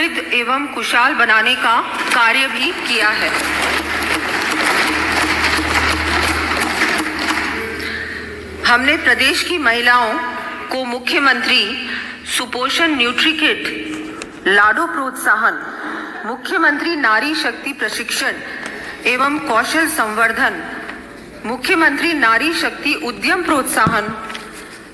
समृद्ध एवं कुशल बनाने का कार्य भी किया है। हमने प्रदेश की महिलाओं को मुख्यमंत्री सुपोषण न्यूट्री किट, लाडो प्रोत्साहन, मुख्यमंत्री नारी शक्ति प्रशिक्षण एवं कौशल संवर्धन, मुख्यमंत्री नारी शक्ति उद्यम प्रोत्साहन,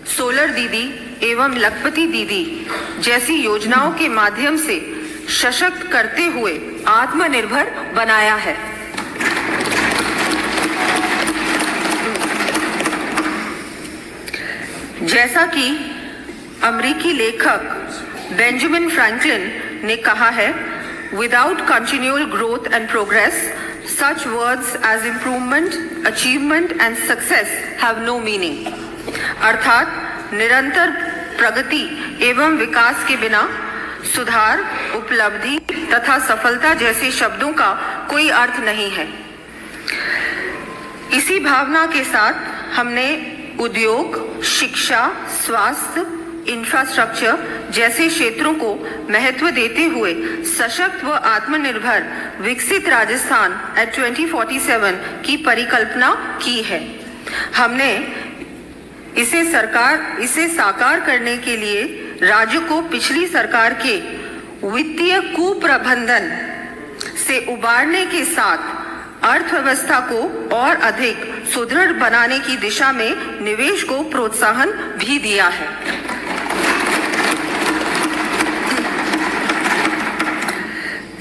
सोलर दीदी एवं लखपति दीदी जैसी योजनाओं के माध्यम से सशक्त करते हुए आत्मनिर्भर बनाया है। जैसा कि अमेरिकी लेखक बेंजामिन फ्रैंकलिन ने कहा है, without continual growth and progress such words as improvement, achievement and success have no meaning। अर्थात निरंतर प्रगति एवं विकास के बिना सुधार, उपलब्धि तथा सफलता जैसे शब्दों का कोई अर्थ नहीं है। इसी भावना के साथ हमने उद्योग, शिक्षा, स्वास्थ्य, इंफ्रास्ट्रक्चर जैसे क्षेत्रों को महत्व देते हुए सशक्त व आत्मनिर्भर विकसित राजस्थान एट 2047 की परिकल्पना की है। हमने इसे साकार करने के लिए राज्य को पिछली सरकार के वित्तीय कुप्रबंधन से उबारने के साथ अर्थव्यवस्था को और अधिक सुदृढ़ बनाने की दिशा में निवेश को प्रोत्साहन भी दिया है।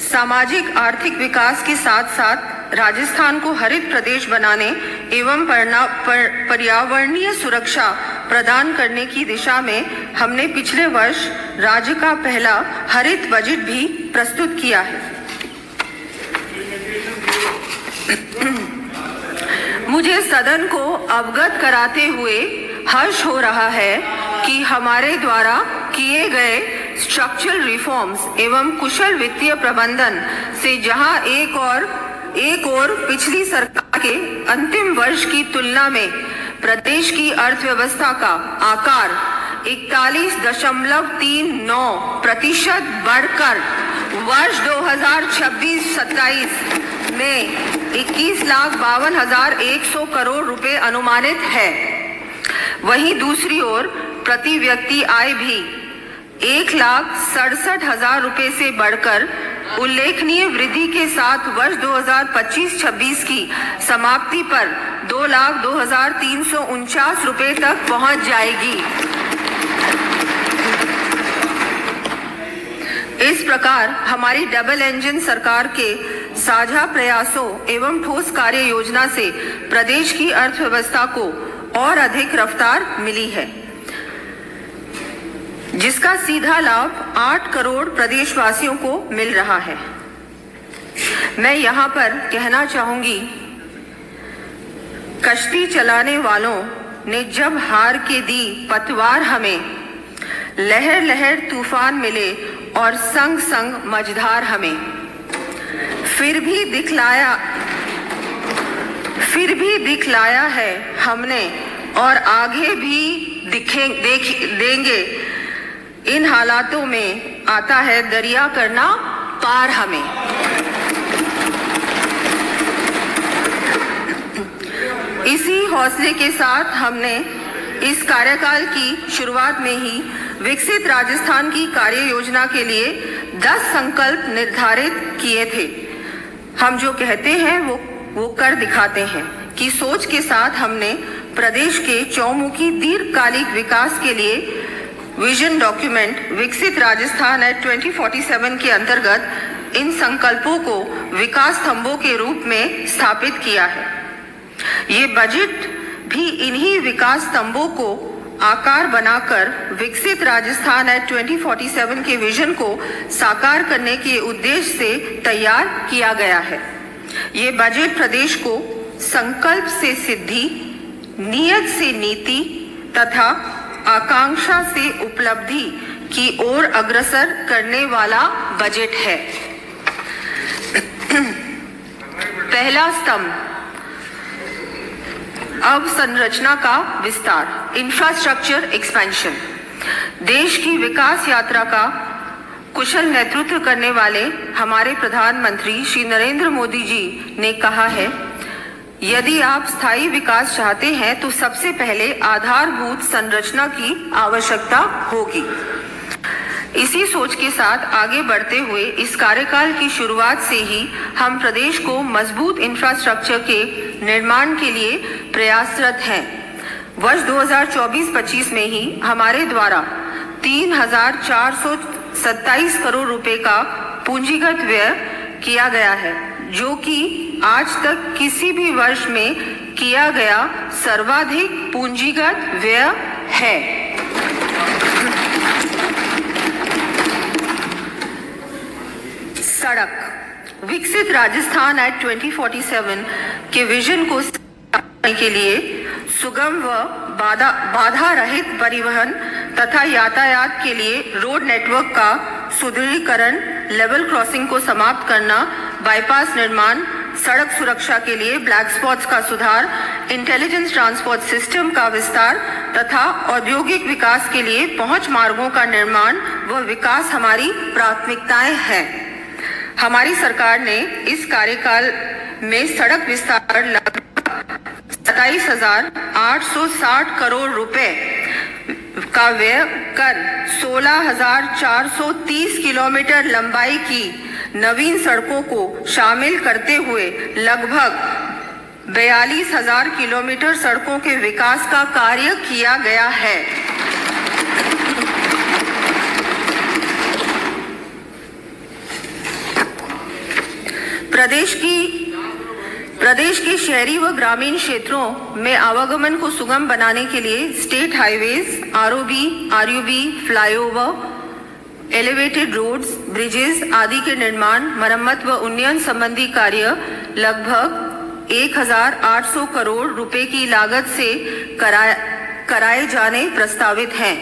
सामाजिक आर्थिक विकास के साथ साथ राजस्थान को हरित प्रदेश बनाने एवं पर्यावरणीय सुरक्षा प्रदान करने की दिशा में हमने पिछले वर्ष राज्य का पहला हरित बजट भी प्रस्तुत किया है। मुझे सदन को अवगत कराते हुए हर्ष हो रहा है कि हमारे द्वारा किए गए स्ट्रक्चरल रिफॉर्म्स एवं कुशल वित्तीय प्रबंधन से जहां एक और पिछली सरकार के अंतिम वर्ष की तुलना में प्रदेश की अर्थव्यवस्था का आकार 41.39% बढ़कर वर्ष 2026-27 में 21,52,100 करोड़ रुपए अनुमानित है। वहीं दूसरी ओर प्रति व्यक्ति आय भी 1,67,000 रुपए से बढ़कर उल्लेखनीय वृद्धि के साथ वर्ष 2025-26 की समाप्ति पर 2,02,349 रुपए तक पहुंच जाएगी। इस प्रकार हमारी डबल इंजन सरकार के साझा प्रयासों एवं ठोस कार्य योजना से प्रदेश की अर्थव्यवस्था को और अधिक रफ्तार मिली है, जिसका सीधा लाभ 8 करोड़ प्रदेशवासियों को मिल रहा है। मैं यहाँ पर कहना चाहूंगी, कश्ती चलाने वालों ने जब हार के दी पतवार हमें, लहर लहर तूफान मिले और संग संग मझधार हमें, फिर भी दिखलाया है हमने और आगे भी देंगे। इन हालातों में आता है दरिया करना पार हमें। इसी हौसले के साथ हमने इस कार्यकाल की शुरुआत में ही विकसित राजस्थान की कार्य योजना के लिए 10 संकल्प निर्धारित किए थे। हम जो कहते हैं वो कर दिखाते हैं कि सोच के साथ हमने प्रदेश के चौमुखी दीर्घकालिक विकास के लिए विजन डॉक्यूमेंट विकसित राजस्थान एट 2047 के अंतर्गत इन संकल्पों को विकास स्तंभों के रूप में स्थापित किया है। ये बजट भी इन्हीं विकास स्तंभों को आकार बनाकर विकसित राजस्थान एट 2047 के विजन को साकार करने के उद्देश्य से तैयार किया गया है। ये बजट प्रदेश को संकल्प से सिद्धि, नियत से नीति तथा आकांक्षा से उपलब्धि की ओर अग्रसर करने वाला बजट है। पहला स्तंभ, अवसंरचना का विस्तार, इंफ्रास्ट्रक्चर एक्सपेंशन। देश की विकास यात्रा का कुशल नेतृत्व करने वाले हमारे प्रधानमंत्री श्री नरेंद्र मोदी जी ने कहा है, यदि आप स्थायी विकास चाहते हैं तो सबसे पहले आधारभूत संरचना की आवश्यकता होगी। इसी सोच के साथ आगे बढ़ते हुए इस कार्यकाल की शुरुआत से ही हम प्रदेश को मजबूत इंफ्रास्ट्रक्चर के निर्माण के लिए प्रयासरत हैं। वर्ष 2024-25 में ही हमारे द्वारा 3,427 करोड़ रुपए का पूंजीगत व्यय किया गया है, जो कि आज तक किसी भी वर्ष में किया गया सर्वाधिक पूंजीगत व्यय है। सड़क विकसित राजस्थान एट 2047 के विजन को करने के लिए सुगम व बाधा रहित परिवहन तथा यातायात के लिए रोड नेटवर्क का सुदृढ़ीकरण, लेवल क्रॉसिंग को समाप्त करना, बाईपास निर्माण, सड़क सुरक्षा के लिए ब्लैक स्पॉट्स का सुधार, इंटेलिजेंस ट्रांसपोर्ट सिस्टम का विस्तार तथा औद्योगिक विकास के लिए पहुंच मार्गों का निर्माण व विकास हमारी प्राथमिकताएं हैं। हमारी सरकार ने इस कार्यकाल में सड़क विस्तार लगभग 27,860 करोड़ रुपए का व्यय कर 16,430 किलोमीटर लंबाई की नवीन सड़कों को शामिल करते हुए लगभग 42,000 किलोमीटर सड़कों के विकास का कार्य किया गया है। प्रदेश के शहरी व ग्रामीण क्षेत्रों में आवागमन को सुगम बनाने के लिए state highways, RUB, flyover, elevated roads, bridges आदि के निर्माण, मरम्मत व उन्नयन संबंधी कार्य लगभग 1,800 करोड़ रुपए की लागत से कराए जाने प्रस्तावित हैं।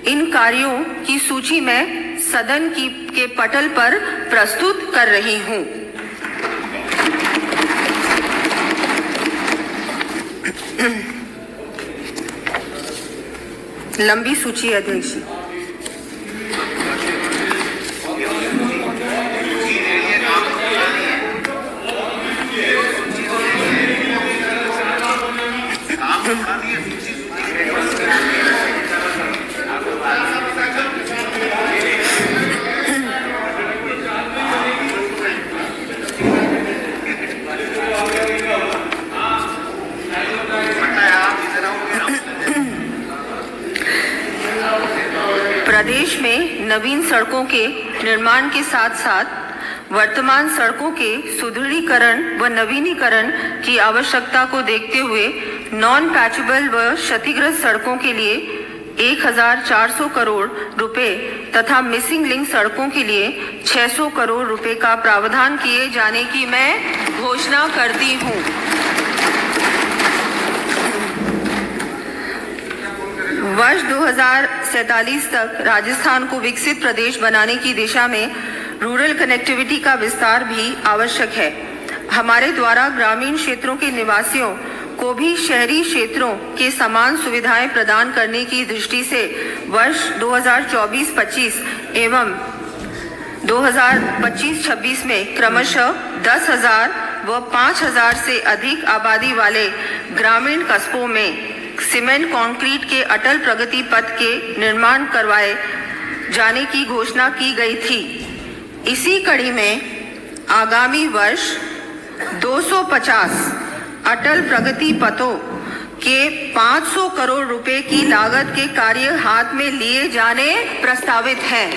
इन कार्यों की सूची मैं सदन के पटल पर प्रस्तुत कर रही हूँ। लंबी सूची अध्यक्ष। प्रदेश में नवीन सड़कों के निर्माण के साथ साथ वर्तमान सड़कों के सुदृढ़ीकरण व नवीनीकरण की आवश्यकता को देखते हुए नॉन पैचेबल व क्षतिग्रस्त सड़कों के लिए 1,400 करोड़ रुपए तथा मिसिंग लिंक सड़कों के लिए 600 करोड़ रुपए का प्रावधान किए जाने की मैं घोषणा करती हूँ। वर्ष 2047 तक राजस्थान को विकसित प्रदेश बनाने की दिशा में रूरल कनेक्टिविटी का विस्तार भी आवश्यक है। हमारे द्वारा ग्रामीण क्षेत्रों के निवासियों को भी शहरी क्षेत्रों के समान सुविधाएं प्रदान करने की दृष्टि से वर्ष 2024-25 एवं 2025-26 में क्रमशः 10,000 व 5,000 से अधिक आबादी वाले ग्रामीण कस्बों में सीमेंट कंक्रीट के अटल प्रगति पथ के निर्माण करवाए जाने की घोषणा की गई थी। इसी कड़ी में आगामी वर्ष 250 अटल प्रगति पथों के 500 करोड़ रुपए की लागत के कार्य हाथ में लिए जाने प्रस्तावित हैं।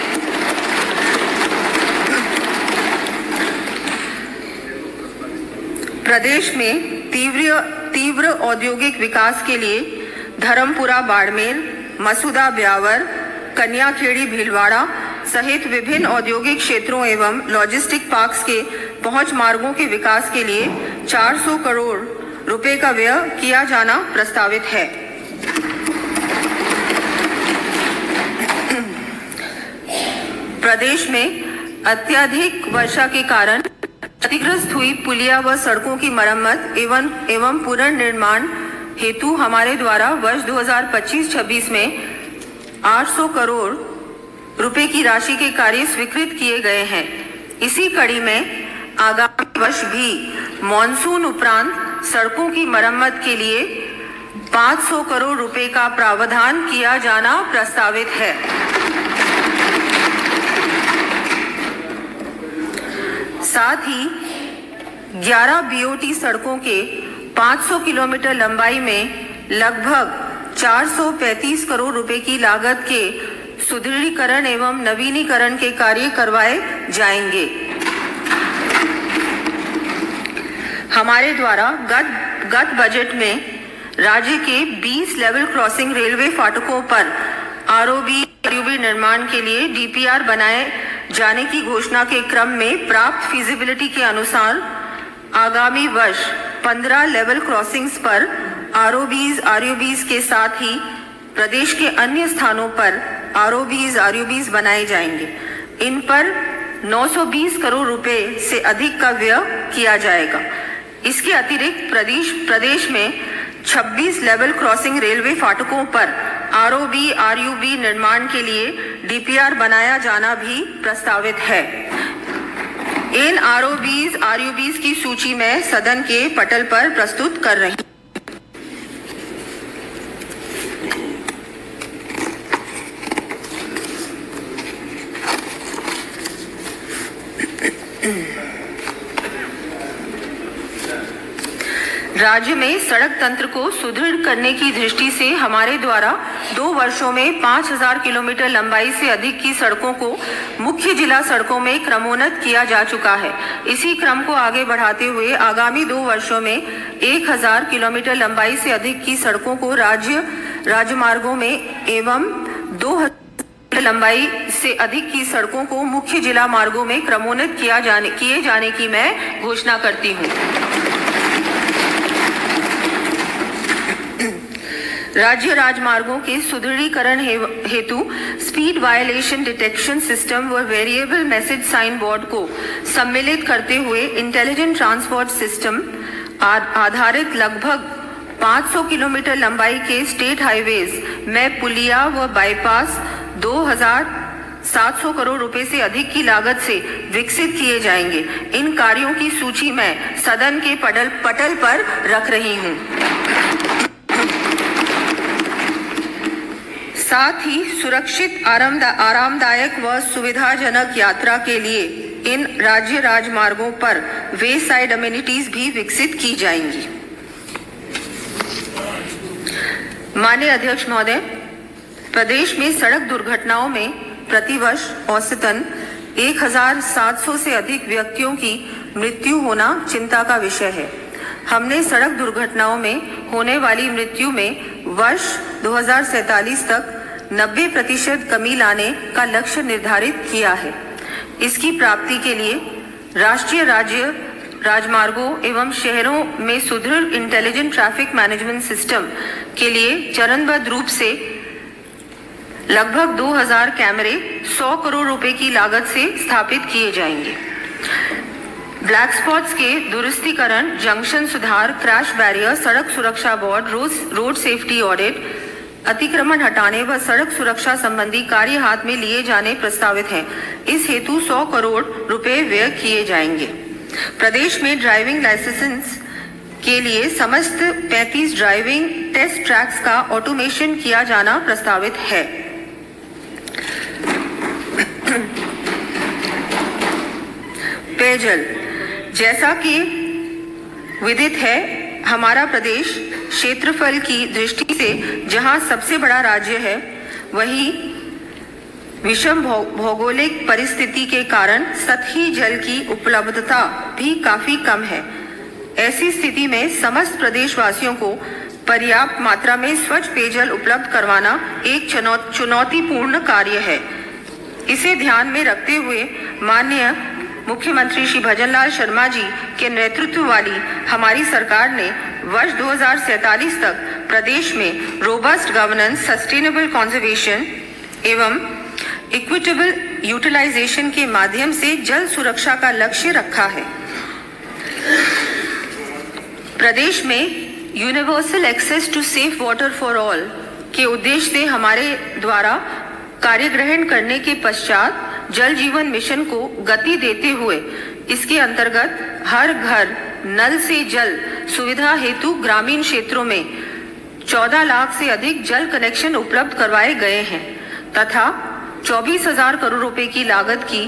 प्रदेश में तीव्र औद्योगिक विकास के लिए धर्मपुरा बाड़मेर, मसूदा ब्यावर, कन्याखेड़ी भीलवाड़ा सहित विभिन्न औद्योगिक क्षेत्रों एवं लॉजिस्टिक पार्क्स के पहुंच मार्गों के विकास के लिए 400 करोड़ रुपए का व्यय किया जाना प्रस्तावित है। प्रदेश में अत्यधिक वर्षा के कारण क्षतिग्रस्त हुई पुलिया व सड़कों की मरम्मत एवं पुनर्निर्माण हेतु हमारे द्वारा वर्ष 2025-26 में 800 करोड़ रुपए की राशि के कार्य स्वीकृत किए गए हैं। इसी कड़ी में आगामी वर्ष भी मॉनसून उपरांत सड़कों की मरम्मत के लिए 500 करोड़ रुपए का प्रावधान किया जाना प्रस्तावित है। साथ ही 11 बीओटी सड़कों के 500 किलोमीटर लंबाई में लगभग 435 करोड़ रुपए की लागत के सुदृढ़ीकरण एवं नवीनीकरण के कार्य करवाए जाएंगे। हमारे द्वारा गत बजट में राज्य के 20 लेवल क्रॉसिंग रेलवे फाटकों पर आरओबी निर्माण के लिए डीपीआर बनाए जाने की घोषणा के क्रम में प्राप्त फिजिबिलिटी के अनुसार आगामी वर्ष 15 लेवल क्रॉसिंग्स पर आरओबीज के साथ ही प्रदेश के अन्य स्थानों पर आरओबीज बनाए जाएंगे। इन पर 920 करोड़ रुपए से अधिक का व्यय किया जाएगा। इसके अतिरिक्त प्रदेश में 26 लेवल क्रॉसिंग रेलवे फाटकों पर आरओबी निर्माण के लिए डीपीआर बनाया जाना भी प्रस्तावित है। इन आरओबीज की सूची मैं सदन के पटल पर प्रस्तुत कर रही हूं। राज्य में सड़क तंत्र को सुदृढ़ करने की दृष्टि से हमारे द्वारा 2 वर्षों में 5000 किलोमीटर लंबाई से अधिक की सड़कों को मुख्य जिला सड़कों में क्रमोन्नत किया जा चुका है। इसी क्रम को आगे बढ़ाते हुए आगामी 2 वर्षों में 1000 किलोमीटर लंबाई से अधिक की सड़कों को राज्य राजमार्गों में एवं 2000 लंबाई से अधिक की सड़कों को मुख्य जिला मार्गों में क्रमोन्नत किए जाने की मैं घोषणा करती हूँ। राज्य राजमार्गों के सुदृढ़ीकरण हेतु स्पीड वायलेशन डिटेक्शन सिस्टम व वेरिएबल मैसेज साइन बोर्ड को सम्मिलित करते हुए इंटेलिजेंट ट्रांसपोर्ट सिस्टम आधारित लगभग 500 किलोमीटर लंबाई के स्टेट हाईवेज में पुलिया व बाईपास 2700 करोड़ रुपए से अधिक की लागत से विकसित किए जाएंगे। इन कार्यों की सूची मैं सदन के पटल पर रख रही हूं। साथ ही सुरक्षित आरामदायक व सुविधाजनक यात्रा के लिए इन राज्य राजमार्गों पर वे साइड अमेनिटीज भी विकसित की जाएंगी। माननीय अध्यक्ष महोदय, प्रदेश में सड़क दुर्घटनाओं में प्रतिवर्ष औसतन 1700 से अधिक व्यक्तियों की मृत्यु होना चिंता का विषय है। हमने सड़क दुर्घटनाओं में होने वाली मृत्यु में वर्ष 2047 तक 90% कमी लाने का लक्ष्य निर्धारित किया है। इसकी प्राप्ति के लिए राष्ट्रीय राजमार्गों एवं शहरों में सुदृढ़ इंटेलिजेंट ट्रैफिक मैनेजमेंट सिस्टम के लिए चरणबद्ध रूप से लगभग 2000 कैमरे 100 करोड़ रुपए की लागत से स्थापित किए जाएंगे। ब्लैक स्पॉट्स के दुरुस्तीकरण, जंक्शन सुधार, क्रैश बैरियर, सड़क सुरक्षा बोर्ड, रोड सेफ्टी ऑडिट, अतिक्रमण हटाने व सड़क सुरक्षा संबंधी कार्य हाथ में लिए जाने प्रस्तावित हैं। इस हेतु 100 करोड़ रुपए व्यय किए जाएंगे। प्रदेश में ड्राइविंग लाइसेंस के लिए समस्त 35 ड्राइविंग टेस्ट ट्रैक्स का ऑटोमेशन किया जाना प्रस्तावित है। पेयजल, जैसा कि विदित है, हमारा प्रदेश क्षेत्रफल की दृष्टि से जहां सबसे बड़ा राज्य है, वहीं विषम भौगोलिक परिस्थिति के कारण सतही जल की उपलब्धता भी काफी कम है। ऐसी स्थिति में समस्त प्रदेशवासियों को पर्याप्त मात्रा में स्वच्छ पेयजल उपलब्ध करवाना एक चुनौतीपूर्ण कार्य है। इसे ध्यान में रखते हुए माननीय मुख्यमंत्री श्री भजनलाल शर्मा जी के नेतृत्व वाली हमारी सरकार ने वर्ष 2047 तक प्रदेश में रोबस्ट गवर्नेंस, सस्टेनेबल कंजर्वेशन एवं इक्विटेबल यूटिलाइजेशन के माध्यम से जल सुरक्षा का लक्ष्य रखा है। प्रदेश में universal access to safe water for all के उद्देश्य से हमारे द्वारा कार्य ग्रहण करने के पश्चात जल जीवन मिशन को गति देते हुए इसके अंतर्गत हर घर नल से जल सुविधा हेतु ग्रामीण क्षेत्रों में 14 लाख से अधिक जल कनेक्शन उपलब्ध करवाए गए हैं तथा 24,000 करोड़ रुपए की लागत की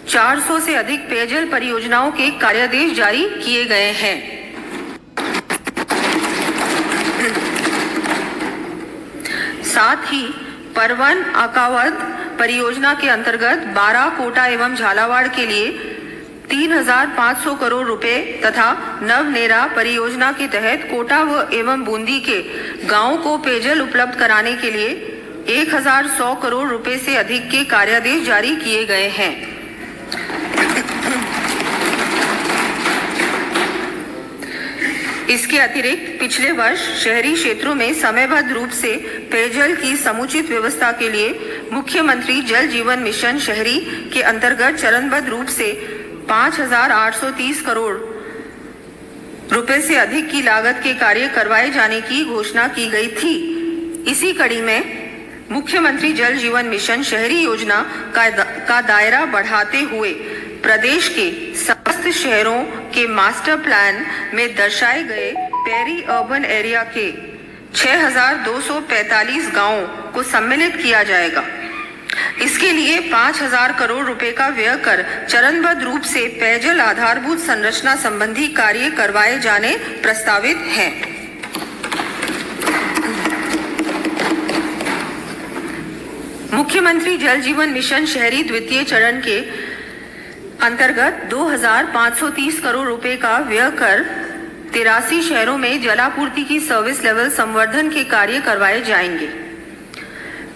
400 से अधिक पेयजल परियोजनाओं के कार्यादेश जारी किए गए हैं। साथ ही परवन अकावद परियोजना के अंतर्गत 12 कोटा एवं झालावाड़ के लिए 3,500 करोड़ रुपए तथा नवनेरा परियोजना के तहत कोटा व एवं बूंदी के गांवों को पेयजल उपलब्ध कराने के लिए 1,100 करोड़ रुपए से अधिक के कार्यादेश जारी किए गए हैं। इसके अतिरिक्त पिछले वर्ष शहरी क्षेत्रों में समयबद्ध रूप से पेयजल की समुचित व्यवस्था के लिए मुख्यमंत्री जल जीवन मिशन शहरी के अंतर्गत चरणबद्ध रूप से 5,830 करोड़ रुपए से अधिक की लागत के कार्य करवाए जाने की घोषणा की गई थी। इसी कड़ी में मुख्यमंत्री जल जीवन मिशन शहरी योजना का दायरा बढ़ाते हुए प्रदेश के समस्त शहरों के मास्टर प्लान में दर्शाए गए पेरी अर्बन एरिया के 6,245 गांवों को सम्मिलित किया जाएगा। इसके लिए 5,000 करोड़ रुपए का व्यय कर चरणबद्ध रूप से पेयजल आधारभूत संरचना संबंधी कार्य करवाए जाने प्रस्तावित हैं। मुख्यमंत्री जल जीवन मिशन शहरी द्वितीय चरण के अंतर्गत 2,530 करोड़ रुपए का व्यय कर 83 शहरों में जलापूर्ति की सर्विस लेवल संवर्धन के कार्य करवाए जाएंगे।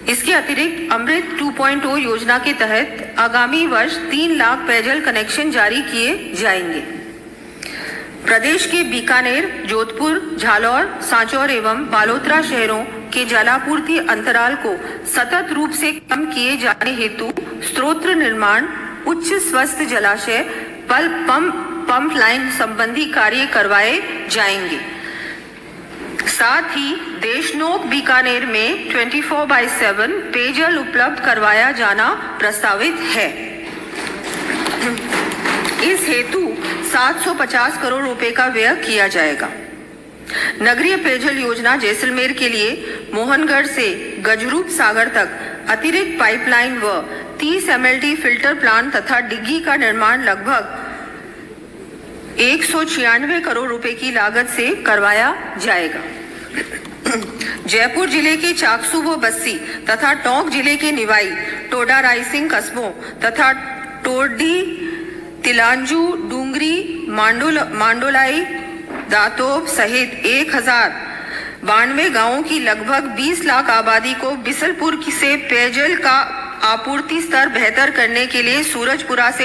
इसके अतिरिक्त अमृत 2.0 योजना के तहत आगामी वर्ष 3 लाख पेयजल कनेक्शन जारी किए जाएंगे। प्रदेश के बीकानेर, जोधपुर, झालोर, सांचौर एवं बालोतरा शहरों के जलापूर्ति अंतराल को सतत रूप से कम किए जाने हेतु स्रोत निर्माण, उच्च स्वस्थ जलाशय, पंप लाइन संबंधी कार्य करवाए जाएंगे। साथ ही देशनोक बीकानेर में 24/7 पेयजल उपलब्ध करवाया जाना प्रस्तावित है। इस हेतु 750 करोड़ रुपए का व्यय किया जाएगा। नगरीय पेयजल योजना जैसलमेर के लिए मोहनगढ़ से गजरूप सागर तक अतिरिक्त पाइपलाइन व 30 MLD फिल्टर प्लांट तथा डिग्गी का निर्माण लगभग 196 करोड़ रुपए की लागत से करवाया जाएगा। जयपुर जिले के चाकसू व बस्सी तथा टोंक जिले के निवाई, टोडा रायसिंग कस्बों तथा टोडी, तिलांजू, डूंगरी, मांडोलाई, दातोब सहित 1,092 गांवों की लगभग 20 लाख आबादी को बिसलपुर से पेयजल का आपूर्ति स्तर बेहतर करने के लिए सूरजपुरा से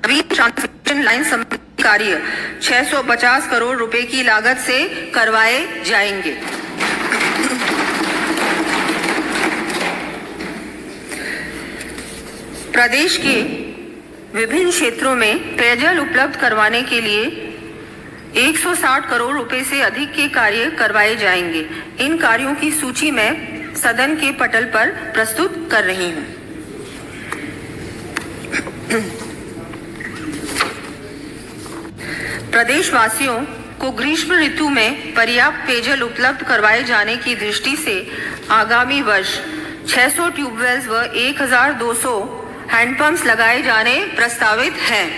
ट्रांसमिशन लाइन संबंधी कार्य 650 करोड़ रुपए की लागत से करवाए जाएंगे। प्रदेश के विभिन्न क्षेत्रों में पेयजल उपलब्ध करवाने के लिए 160 करोड़ रुपए से अधिक के कार्य करवाए जाएंगे। इन कार्यों की सूची मैं सदन के पटल पर प्रस्तुत कर रही हूं। प्रदेशवासियों को ग्रीष्म ऋतु में पर्याप्त पेयजल उपलब्ध करवाए जाने की दृष्टि से आगामी वर्ष 600 ट्यूबवेल्स व 1,200 हैंडपंप्स लगाए जाने प्रस्तावित हैं।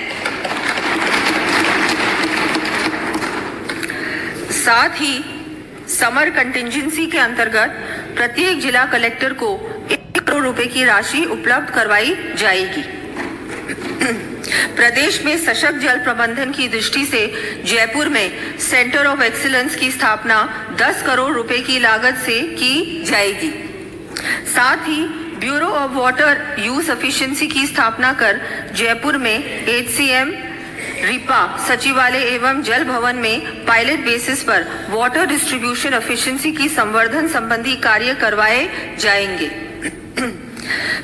साथ ही समर कंटिंजेंसी के अंतर्गत प्रत्येक जिला कलेक्टर को 1 करोड़ रुपए की राशि उपलब्ध करवाई जाएगी। प्रदेश में सशक्त जल प्रबंधन की दृष्टि से जयपुर में सेंटर ऑफ एक्सीलेंस की स्थापना 10 करोड़ रुपए की लागत से की जाएगी। साथ ही bureau of water use efficiency की स्थापना कर जयपुर में HCM, रिपा सचिवालय एवं जल भवन में पायलट बेसिस पर वाटर डिस्ट्रीब्यूशन एफिशिएंसी की संवर्धन संबंधी कार्य करवाए जाएंगे।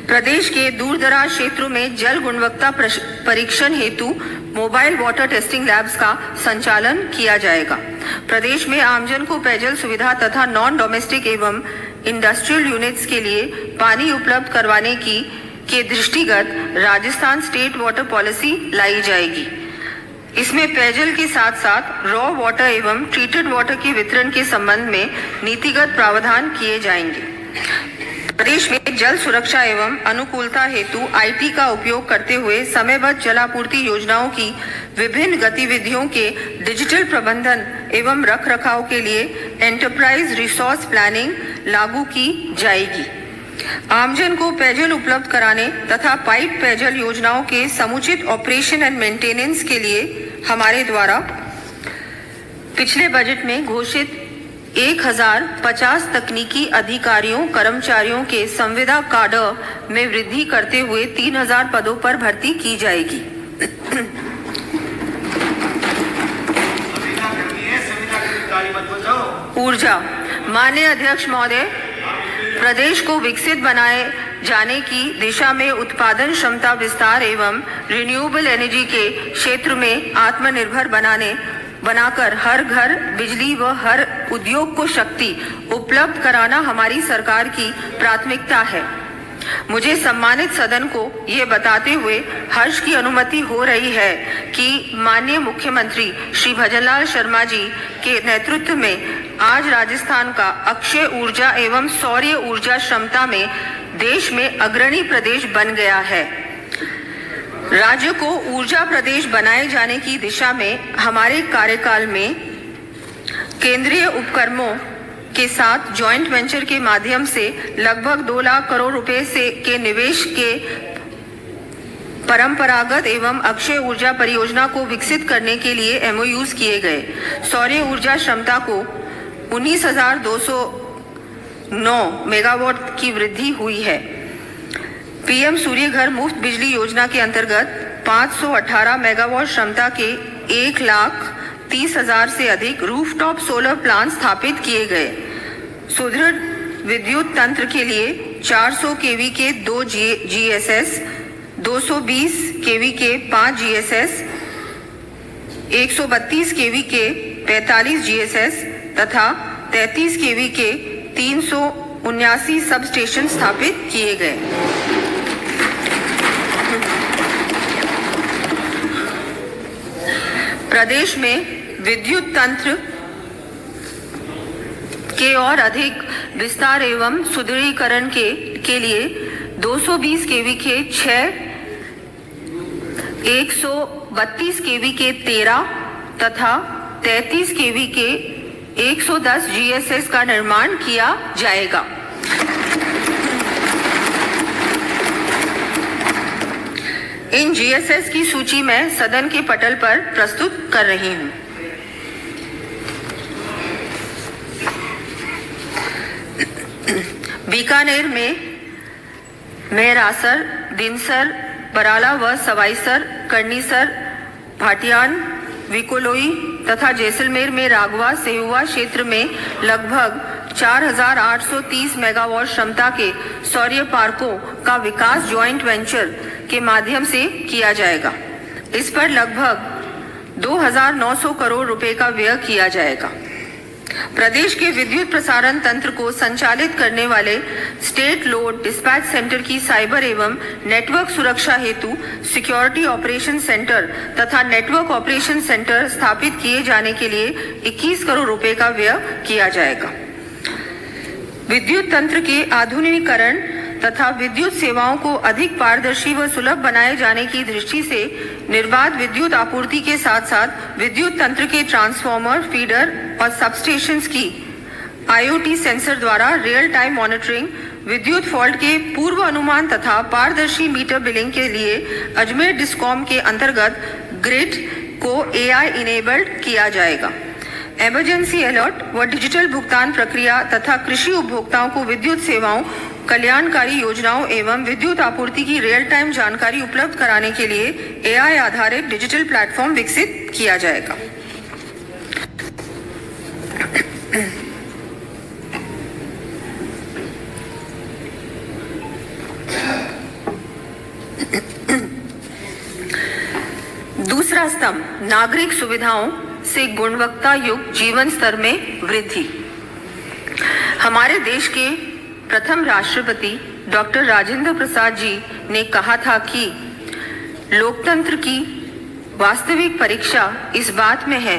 प्रदेश के दूरदराज क्षेत्रों में जल गुणवत्ता परीक्षण हेतु मोबाइल वाटर टेस्टिंग लैब्स का संचालन किया जाएगा। प्रदेश में आमजन को पेयजल सुविधा तथा नॉन डोमेस्टिक एवं इंडस्ट्रियल यूनिट्स के लिए पानी उपलब्ध करवाने के दृष्टिगत राजस्थान स्टेट वाटर पॉलिसी लाई जाएगी। इसमें पेयजल के साथ साथ रॉ वाटर एवं ट्रीटेड वाटर के वितरण के संबंध में नीतिगत प्रावधान किए जाएंगे। प्रदेश में जल सुरक्षा एवं अनुकूलता हेतु आईटी का उपयोग करते हुए समयबद्ध जलापूर्ति योजनाओं की विभिन्न गतिविधियों के डिजिटल प्रबंधन एवं रखरखाव के लिए एंटरप्राइज रिसोर्स प्लानिंग लागू की जाएगी। आमजन को पेयजल उपलब्ध कराने तथा पाइप पेयजल योजनाओं के समुचित ऑपरेशन एंड मेंटेनेंस के लिए हमारे द्वारा पिछले बजट में घोषित 1050 तकनीकी अधिकारियों कर्मचारियों के संविदा काडर में वृद्धि करते हुए 3000 पदों पर भर्ती की जाएगी। ऊर्जा। माननीय अध्यक्ष महोदय, प्रदेश को विकसित बनाए जाने की दिशा में उत्पादन क्षमता विस्तार एवं रिन्यूएबल एनर्जी के क्षेत्र में आत्मनिर्भर बनाकर हर घर बिजली व हर उद्योग को शक्ति उपलब्ध कराना हमारी सरकार की प्राथमिकता है। मुझे सम्मानित सदन को ये बताते हुए हर्ष की अनुमति हो रही है कि माननीय मुख्यमंत्री श्री भजनलाल शर्मा जी के नेतृत्व में आज राजस्थान का अक्षय ऊर्जा एवं सौर्य ऊर्जा क्षमता में देश में अग्रणी प्रदेश बन गया है। राज्य को ऊर्जा प्रदेश बनाए जाने की दिशा में हमारे कार्यकाल में केंद्रीय उपक्रमों के साथ जॉइंट वेंचर के माध्यम से लगभग 2 लाख करोड़ रुपए के निवेश के परंपरागत एवं अक्षय ऊर्जा परियोजना को विकसित करने के लिए एमओयूज किए गए। सौर्य ऊर्जा क्षमता को 19,209 मेगावाट की वृद्धि हुई है। पीएम सूर्य घर मुफ्त बिजली योजना के अंतर्गत 518 मेगावाट क्षमता के 1,30,000 से अधिक रूफटॉप सोलर प्लांट स्थापित किए गए। सुदृढ़ विद्युत तंत्र के लिए 400 केवी के 2 GSS, 220 केवी के 5 GSS, 132 केवी के 45 GSS तथा 33 केवी के 379 सब स्टेशन स्थापित किए गए। प्रदेश में विद्युत तंत्र के और अधिक विस्तार एवं सुदृढ़ीकरण के लिए 220 केवी के 6, 132 केवी के 13 तथा 33 केवी के 110 GSS का निर्माण किया जाएगा। इन GSS की सूची मैं सदन के पटल पर प्रस्तुत कर रही हूं। बीकानेर में मेहरासर, दिनसर, बराला व सवाईसर, करनीसर, भाटियान, विकोलोई तथा जैसलमेर में रागवा सेहुआ क्षेत्र में लगभग 4,830 मेगावाट क्षमता के सौर्य पार्कों का विकास ज्वाइंट वेंचर के माध्यम से किया जाएगा। इस पर लगभग 2,900 करोड़ रुपए का व्यय किया जाएगा। प्रदेश के विद्युत प्रसारण तंत्र को संचालित करने वाले स्टेट लोड डिस्पैच सेंटर की साइबर एवं नेटवर्क सुरक्षा हेतु सिक्योरिटी ऑपरेशन सेंटर तथा नेटवर्क ऑपरेशन सेंटर स्थापित किए जाने के लिए 21 करोड़ रुपए का व्यय किया जाएगा। विद्युत तंत्र के आधुनिकीकरण तथा विद्युत सेवाओं को अधिक पारदर्शी व सुलभ बनाए जाने की दृष्टि से निर्बाध विद्युत आपूर्ति के साथ साथ विद्युत तंत्र के ट्रांसफार्मर, फीडर और सबस्टेशंस की IoT सेंसर द्वारा रियल टाइम मॉनिटरिंग, विद्युत फॉल्ट के पूर्व अनुमान तथा पारदर्शी मीटर बिलिंग के लिए अजमेर डिस्कॉम के अंतर्गत ग्रिड को AI इनेबल्ड किया जाएगा। इमरजेंसी अलर्ट व डिजिटल भुगतान प्रक्रिया तथा कृषि उपभोक्ताओं को विद्युत सेवाओं, कल्याणकारी योजनाओं एवं विद्युत आपूर्ति की रियल टाइम जानकारी उपलब्ध कराने के लिए AI आधारित डिजिटल प्लेटफॉर्म विकसित किया जाएगा। दूसरा स्तंभ, नागरिक सुविधाओं से गुणवत्ता युक्त जीवन स्तर में वृद्धि। हमारे देश के प्रथम राष्ट्रपति डॉक्टर राजेंद्र प्रसाद जी ने कहा था कि लोकतंत्र की वास्तविक परीक्षा इस बात में है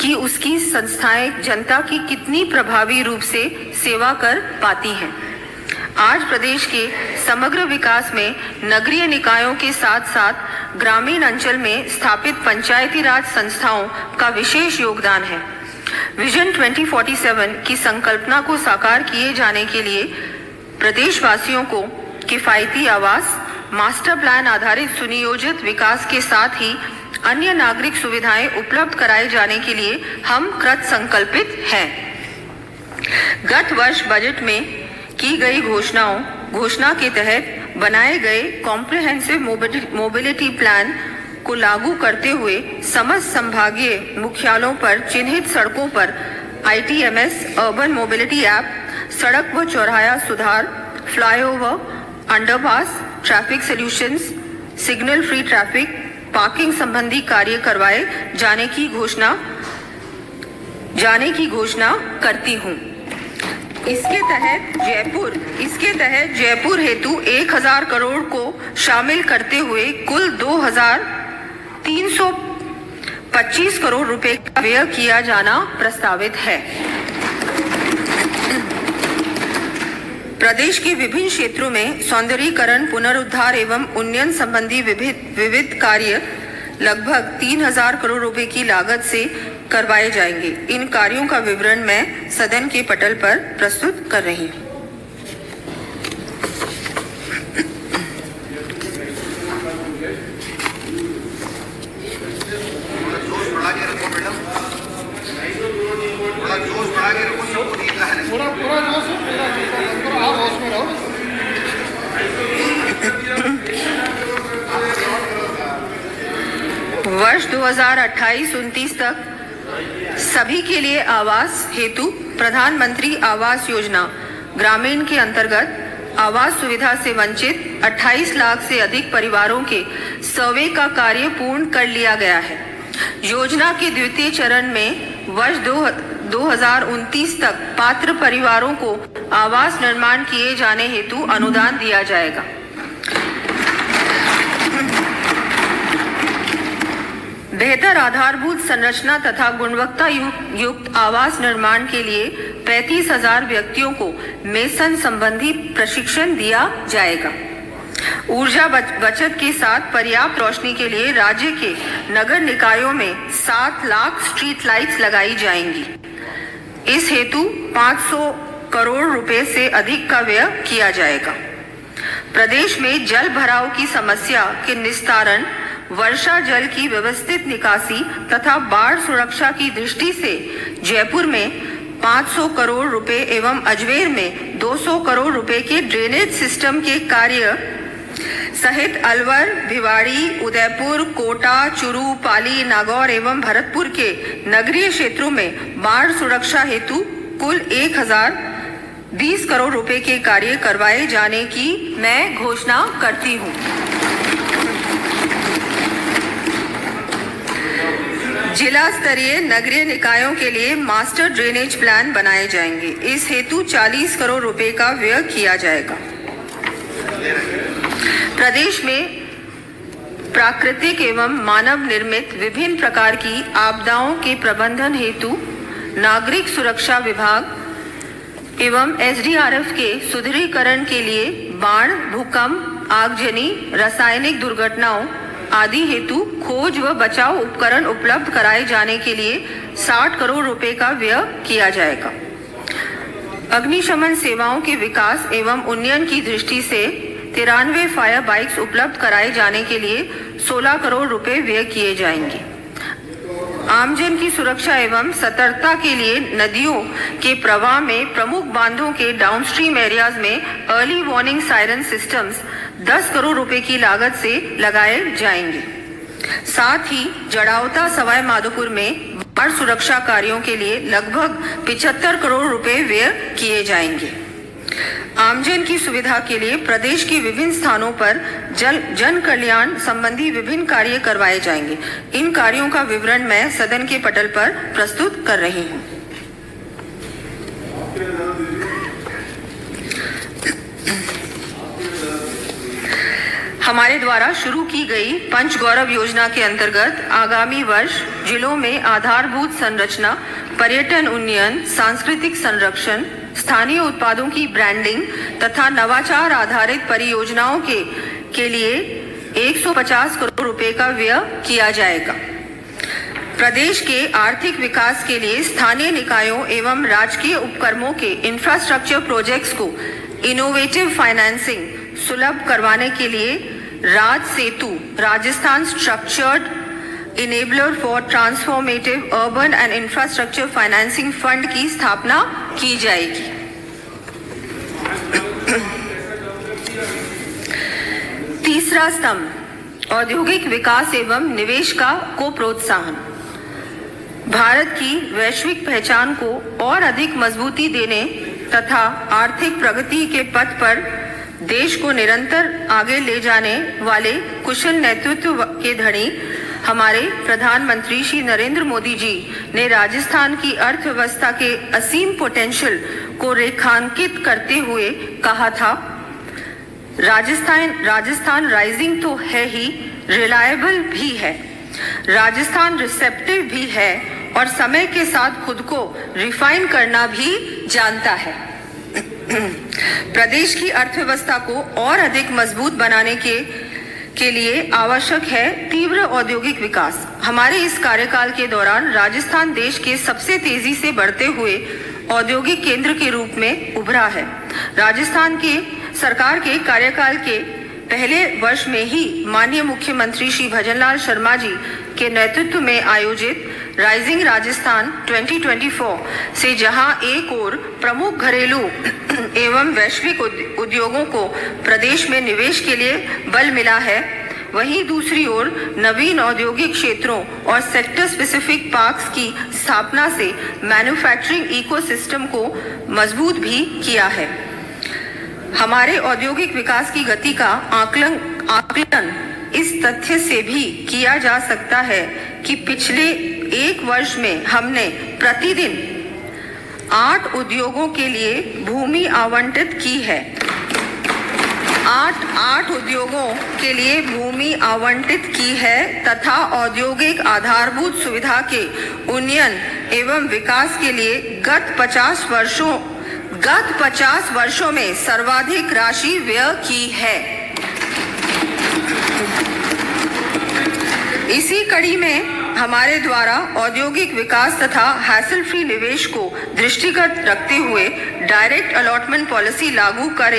कि उसकी संस्थाएं जनता की कितनी प्रभावी रूप से सेवा कर पाती हैं। आज प्रदेश के समग्र विकास में नगरीय निकायों के साथ साथ ग्रामीण अंचल में स्थापित पंचायती राज संस्थाओं का विशेष योगदान है। विजन 2047 की संकल्पना को साकार किए जाने के लिए प्रदेशवासियों को किफायती आवास, मास्टर प्लान आधारित सुनियोजित विकास के साथ ही अन्य नागरिक सुविधाएं उपलब्ध कराए जाने के लिए हम कृत संकल्पित हैं। गत वर्ष बजट में की गई घोषणा के तहत बनाए गए कॉम्प्रिहेंसिव मोबिलिटी प्लान को लागू करते हुए समस्त संभागीय मुख्यालयों पर चिन्हित सड़कों पर ITMS अर्बन मोबिलिटी ऐप, सड़क व चौराहा सुधार, flyover, underpass, traffic solutions, signal free traffic, parking संबंधी कार्य करवाए जाने की घोषणा करती हूँ। इसके तहत जयपुर हेतु 1000 करोड़ को शामिल करते हुए कुल 2325 करोड़ रुपए का व्यय किया जाना प्रस्तावित है। प्रदेश के विभिन्न क्षेत्रों में सौंदर्यीकरण, पुनरुद्धार एवं उन्नयन संबंधी विविध कार्य लगभग 3000 करोड़ रुपए की लागत से करवाए जाएंगे। इन कार्यों का विवरण मैं सदन के पटल पर प्रस्तुत कर रही हूँ। वर्ष 2028-29 तक सभी के लिए आवास हेतु प्रधानमंत्री आवास योजना ग्रामीण के अंतर्गत आवास सुविधा से वंचित 28 लाख से अधिक परिवारों के सर्वे का कार्य पूर्ण कर लिया गया है। योजना के द्वितीय चरण में वर्ष 2029 तक पात्र परिवारों को आवास निर्माण किए जाने हेतु अनुदान दिया जाएगा। बेहतर आधारभूत संरचना तथा गुणवत्ता युक्त आवास निर्माण के लिए 35,000 व्यक्तियों को मेसन संबंधी प्रशिक्षण दिया जाएगा। ऊर्जा बचत के साथ पर्याप्त रोशनी के लिए राज्य के नगर निकायों में 7 लाख स्ट्रीट लाइट्स लगाई जाएंगी। इस हेतु 500 करोड़ रुपए से अधिक का व्यय किया जाएगा। प्रदेश में जल भराव की समस्या के निस्तारण, वर्षा जल की व्यवस्थित निकासी तथा बाढ़ सुरक्षा की दृष्टि से जयपुर में 500 करोड़ रुपए एवं अजमेर में 200 करोड़ रुपए के ड्रेनेज सिस्टम के कार्य सहित अलवर, भिवाड़ी, उदयपुर, कोटा, चुरू, पाली, नागौर एवं भरतपुर के नगरीय क्षेत्रों में बाढ़ सुरक्षा हेतु कुल 1020 करोड़ रुपए के कार्य करवाए जाने की मैं घोषणा करती हूँ। जिला स्तरीय नगरीय निकायों के लिए मास्टर ड्रेनेज प्लान बनाए जाएंगे। इस हेतु 40 करोड़ रुपए का व्यय किया जाएगा। प्रदेश में प्राकृतिक एवं मानव निर्मित विभिन्न प्रकार की आपदाओं के प्रबंधन हेतु नागरिक सुरक्षा विभाग एवं SDRF के सुदृढ़ीकरण के लिए बाढ़, भूकंप, आगजनी, रासायनिक दुर्घटनाओं आदि हेतु खोज व बचाव उपकरण उपलब्ध कराए जाने के लिए 60 करोड़ रुपए का व्यय किया जाएगा। अग्निशमन सेवाओं के विकास एवं उन्नयन की दृष्टि से 93 फायर बाइक्स उपलब्ध कराए जाने के लिए 16 करोड़ रुपए व्यय किए जाएंगे। आमजन की सुरक्षा एवं सतर्कता के लिए नदियों के प्रवाह में प्रमुख बांधों के डाउनस्ट्रीम एरियाज में early warning siren systems 10 crore रुपए की लागत से लगाए जाएंगे। साथ ही जड़ावता सवाई माधोपुर में बाढ़ सुरक्षा कार्यों के लिए लगभग 75 करोड़ रुपए व्यय किए जाएंगे। आमजन की सुविधा के लिए प्रदेश के विभिन्न स्थानों पर जन कल्याण संबंधी विभिन्न कार्य करवाए जाएंगे। इन कार्यों का विवरण मैं सदन के पटल पर प्रस्तुत कर रही हूँ। हमारे द्वारा शुरू की गई पंच गौरव योजना के अंतर्गत आगामी वर्ष जिलों में आधारभूत संरचना, पर्यटन उन्नयन, सांस्कृतिक संरक्षण, स्थानीय उत्पादों की ब्रांडिंग तथा नवाचार आधारित परियोजनाओं के लिए 150 करोड़ रुपए का व्यय किया जाएगा। प्रदेश के आर्थिक विकास के लिए स्थानीय निकायों एवं राजकीय उपक्रमों के इंफ्रास्ट्रक्चर प्रोजेक्ट्स को इनोवेटिव फाइनेंसिंग सुलभ करवाने के लिए Raj Setu Rajasthan structured enabler for transformative urban and infrastructure financing fund की स्थापना की जाएगी। तीसरा स्तंभ, औद्योगिक विकास एवं निवेश को प्रोत्साहन। भारत की वैश्विक पहचान को और अधिक मजबूती देने तथा आर्थिक प्रगति के पथ पर देश को निरंतर आगे ले जाने वाले कुशल नेतृत्व के धनी हमारे प्रधानमंत्री श्री नरेंद्र मोदी जी ने राजस्थान की अर्थव्यवस्था के असीम पोटेंशियल को रेखांकित करते हुए कहा था, राजस्थान राइजिंग तो है ही, रिलायबल भी है, राजस्थान रिसेप्टिव भी है और समय के साथ खुद को रिफाइन करना भी जानता है। प्रदेश की अर्थव्यवस्था को और अधिक मजबूत बनाने के लिए आवश्यक है तीव्र औद्योगिक विकास। हमारे इस कार्यकाल के दौरान राजस्थान देश के सबसे तेजी से बढ़ते हुए औद्योगिक केंद्र के रूप में उभरा है। राजस्थान के सरकार के कार्यकाल के पहले वर्ष में ही माननीय मुख्यमंत्री श्री भजनलाल शर्मा जी के नेतृत्व में आयोजित राइजिंग राजस्थान 2024 से जहां एक ओर प्रमुख घरेलू एवं वैश्विक उद्योगों को प्रदेश में निवेश के लिए बल मिला है, वहीं दूसरी ओर नवीन औद्योगिक क्षेत्रों और सेक्टर स्पेसिफिक पार्क्स की स्थापना से मैन्युफैक्चरिंग इकोसिस्टम को मजबूत भी किया है। हमारे औद्योगिक विकास की गति का आकलन इस तथ्य से भी किया जा सकता है कि पिछले एक वर्ष में हमने प्रतिदिन 8 उद्योगों के लिए भूमि आवंटित की है। 8 उद्योगों के लिए भूमि आवंटित की है तथा औद्योगिक आधारभूत सुविधा के उन्नयन एवं विकास के लिए गत 50 वर्षों में सर्वाधिक राशि व्यय की है। इसी कड़ी में हमारे द्वारा औद्योगिक विकास तथा हैसल फ्री निवेश को दृष्टिगत रखते हुए डायरेक्ट अलॉटमेंट पॉलिसी लागू कर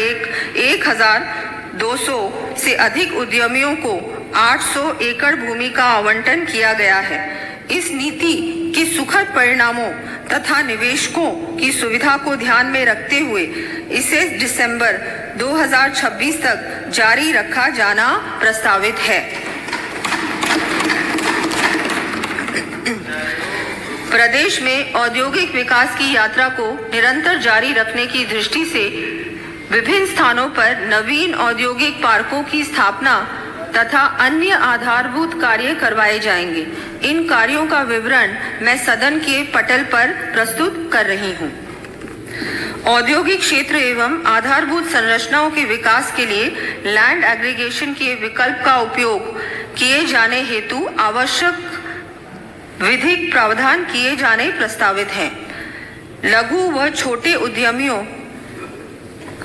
1200 से अधिक उद्यमियों को 800 एकड़ भूमि का आवंटन किया गया है। इस नीति के सुखद परिणामों तथा निवेशकों की सुविधा को ध्यान में रखते हुए इसे दिसंबर 2026 तक जारी रखा जाना प्रस्तावित है। प्रदेश में औद्योगिक विकास की यात्रा को निरंतर जारी रखने की दृष्टि से विभिन्न स्थानों पर नवीन औद्योगिक पार्कों की स्थापना तथा अन्य आधारभूत कार्य करवाए जाएंगे। इन कार्यों का विवरण मैं सदन के पटल पर प्रस्तुत कर रही हूं। औद्योगिक क्षेत्र एवं आधारभूत संरचनाओं के विकास के लिए लैंड एग्रीगेशन के विकल्प का उपयोग किए जाने हेतु आवश्यक विधिक प्रावधान किए जाने प्रस्तावित हैं। लघु व छोटे उद्यमियों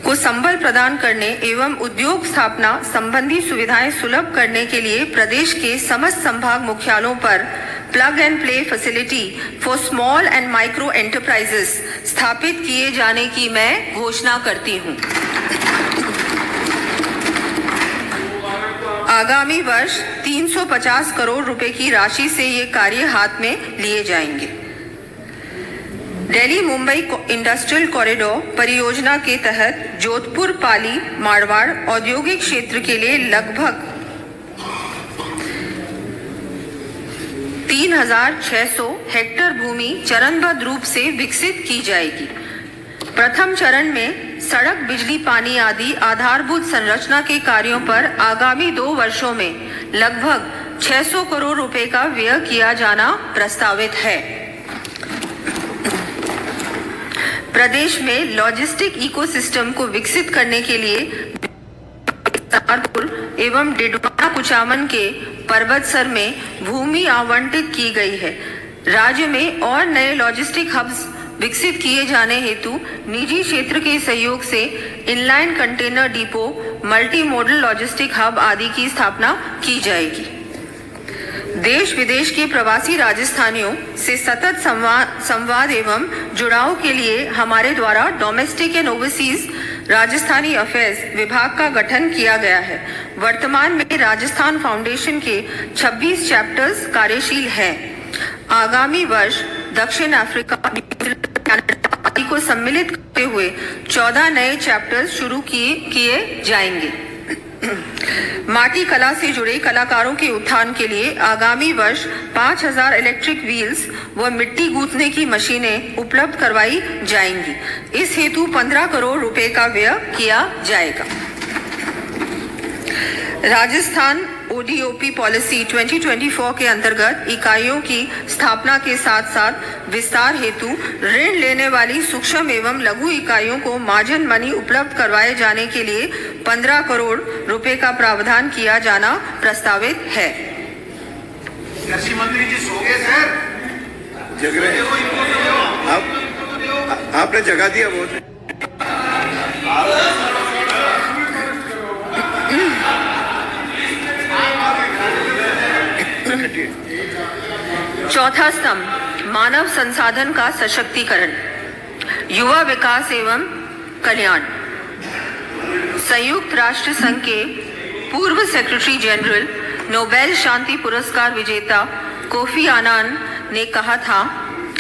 को संबल प्रदान करने एवं उद्योग स्थापना संबंधी सुविधाएं सुलभ करने के लिए प्रदेश के समस्त संभाग मुख्यालयों पर plug and play facility for small and micro enterprises स्थापित किए जाने की मैं घोषणा करती हूं। आगामी वर्ष 350 करोड़ रुपए की राशि से ये कार्य हाथ में लिए जाएंगे। दिल्ली मुंबई इंडस्ट्रियल कॉरिडोर परियोजना के तहत जोधपुर पाली मारवाड़ औद्योगिक क्षेत्र के लिए लगभग 3600 हेक्टेयर भूमि चरणबद्ध रूप से विकसित की जाएगी। प्रथम चरण में सड़क, बिजली, पानी आदि आधारभूत संरचना के कार्यों पर आगामी 2 वर्षों में लगभग 600 करोड़ रुपए का व्यय किया जाना प्रस्तावित है। प्रदेश में लॉजिस्टिक इकोसिस्टम को विकसित करने के लिए एवं डिडवाना कुचामन के पर्वतसर में भूमि आवंटित की गई है। राज्य में और नए लॉजिस्टिक हब्स विकसित किए जाने हेतु निजी क्षेत्र के सहयोग से inline container depot, multi modal logistic hub आदि की स्थापना की जाएगी। देश विदेश के प्रवासी राजस्थानियों से सतत संवाद एवं जुड़ाव के लिए हमारे द्वारा domestic and overseas Rajasthani affairs विभाग का गठन किया गया है। वर्तमान में राजस्थान फाउंडेशन के 26 चैप्टर्स कार्यशील हैं। आगामी वर्ष दक्षिण अफ्रीका, कनाडा आदि को सम्मिलित करते हुए 14 नए चैप्टर्स शुरू किए जाएंगे। माटी कला से जुड़े कलाकारों के उत्थान के लिए आगामी वर्ष 5000 इलेक्ट्रिक व्हील्स व मिट्टी गूंथने की मशीनें उपलब्ध करवाई जाएंगी। इस हेतु 15 करोड़ रुपए का व्यय किया जाएगा। राजस्थान ओडीओपी पॉलिसी 2024 के अंतर्गत इकाइयों की स्थापना के साथ साथ विस्तार हेतु ऋण लेने वाली सूक्ष्म एवं लघु इकाइयों को मार्जिन मनी उपलब्ध करवाए जाने के लिए 15 करोड़ रुपए का प्रावधान किया जाना प्रस्तावित है। कृषि मंत्री जी सो गए सर, जग रहे हैं। आपने जगा दिया बहुत। चौथा स्तंभ मानव संसाधन का सशक्तिकरण, युवा विकास एवं कल्याण। संयुक्त राष्ट्र संघ के पूर्व सेक्रेटरी जनरल, नोबेल शांति पुरस्कार विजेता कोफी आनान ने कहा था,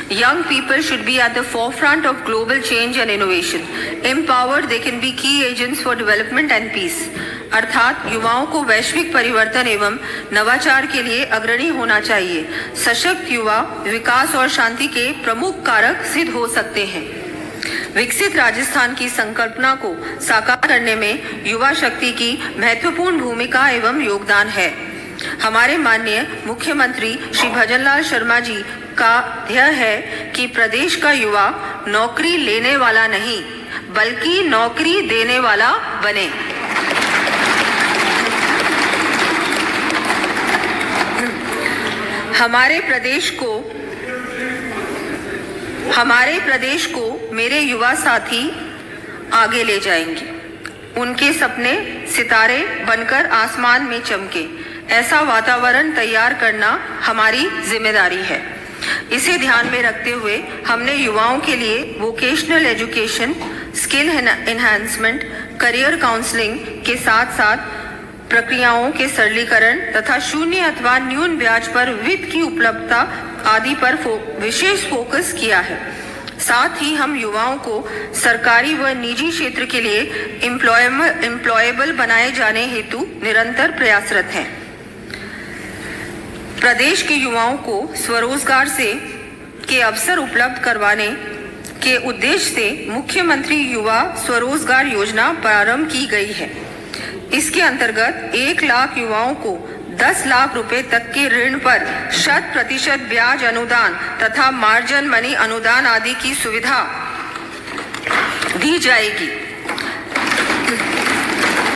Young people should be at the forefront of global change and innovation. Empowered, they can be key agents for development and peace. अर्थात युवाओं को वैश्विक परिवर्तन एवं नवाचार के लिए अग्रणी होना चाहिए। सशक्त युवा विकास और शांति के प्रमुख कारक सिद्ध हो सकते हैं। विकसित राजस्थान की संकल्पना को साकार करने में युवा शक्ति की महत्वपूर्ण भूमिका एवं योगदान है। हमारे माननीय मुख्यमंत्री श्री भजनलाल शर्मा जी का ध्येय है कि प्रदेश का युवा नौकरी लेने वाला नहीं बल्कि नौकरी देने वाला बने। हमारे प्रदेश को मेरे युवा साथी आगे ले जाएंगे। उनके सपने सितारे बनकर आसमान में चमके, ऐसा वातावरण तैयार करना हमारी जिम्मेदारी है। इसे ध्यान में रखते हुए हमने युवाओं के लिए vocational education, skill enhancement, career counselling के साथ साथ प्रक्रियाओं के सरलीकरण तथा शून्य अथवा न्यून ब्याज पर वित्त की उपलब्धता आदि पर विशेष फोकस किया है। साथ ही हम युवाओं को सरकारी व निजी क्षेत्र के लिए एम्प्लॉयबल बनाए जाने हेतु निरंतर प्रयासरत हैं। प्रदेश के युवाओं को स्वरोजगार के अवसर उपलब्ध करवाने के उद्देश्य से मुख्यमंत्री युवा स्वरोजगार योजना प्रारंभ की गई है। इसके अंतर्गत 1 लाख युवाओं को 10 लाख रुपए तक के ऋण पर 100% ब्याज अनुदान तथा मार्जिन मनी अनुदान आदि की सुविधा दी जाएगी।